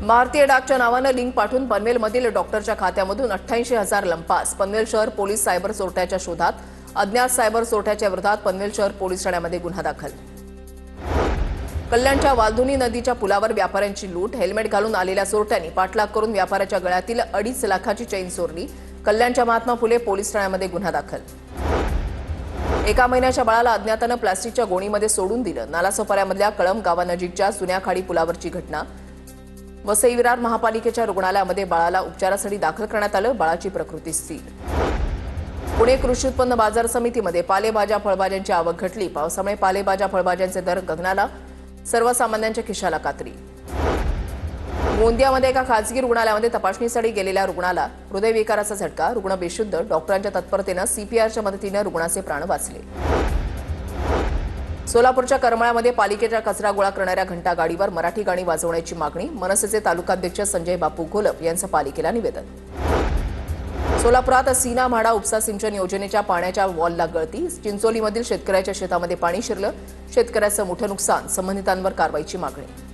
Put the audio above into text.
भारतीय डाकच्या नावानं लिंक पाठवून पनवेलमधील डॉक्टरच्या खात्यामधून 88,000 लंपास। पनवेल शहर पोलीस सायबर चोरट्याच्या शोधात। अज्ञात सायबर चोरट्याच्या विरोधात पनवेल शहर पोलीस ठाण्यामध्ये गुन्हा दाखल। कल्याणच्या वालधुनी नदीच्या पुलावर व्यापाऱ्यांची लूट। हेल्मेट घालून आलेल्या चोरट्यांनी पाठलाग करून व्यापाऱ्याच्या गळ्यातील 2.5 लाखाची चेन चोरली। कल्याणच्या महात्मा फुले पोलीस ठाण्यामध्ये गुन्हा दाखल। 1 महिन्याच्या बाळाला अज्ञातानं प्लास्टिकच्या गोणीमध्ये सोडून दिलं। नालासोपाऱ्यामधल्या कळंब गावानजीकच्या जुन्या खाडी पुलावरची घटना। वसई विरार महापालिकेच्या रुग्णालयामध्ये बाळाला उपचारासाठी दाखल करण्यात आलं। बाळाची प्रकृती स्थिर। पुणे कृषी उत्पन्न बाजार समितीमध्ये पालेभाज्या फळभाज्यांची आवक घटली। पावसामुळे पालेभाज्या फळभाज्यांचे दर गगनाला। सर्वसामान्यांच्या खिशाला कात्री। गोंदियामध्ये एका खासगी रुग्णालयामध्ये तपासणीसाठी गेलेल्या रुग्णाला हृदयविकाराचा झटका। रुग्ण बेशुद्ध। डॉक्टरांच्या तत्परतेनं सीपीआरच्या मदतीनं रुग्णाचे प्राण वाचले। सोलापूरच्या करमाळ्यामध्ये पालिकेच्या कचरा गोळा करणाऱ्या घंटा गाडीवर मराठी गाणी वाजवण्याची मागणी। मनसेचे तालुकाध्यक्ष संजय बापू घोलप यांचं पालिकेला निवेदन। सोलापुरात सीना म्हाडा उपसा सिंचन योजनेच्या पाण्याच्या वॉलला गळती। चिंचोलीमधील शेतकऱ्याच्या शेतामध्ये पाणी शिरलं। शेतकऱ्याचं मोठं नुकसान। संबंधितांवर कारवाईची मागणी।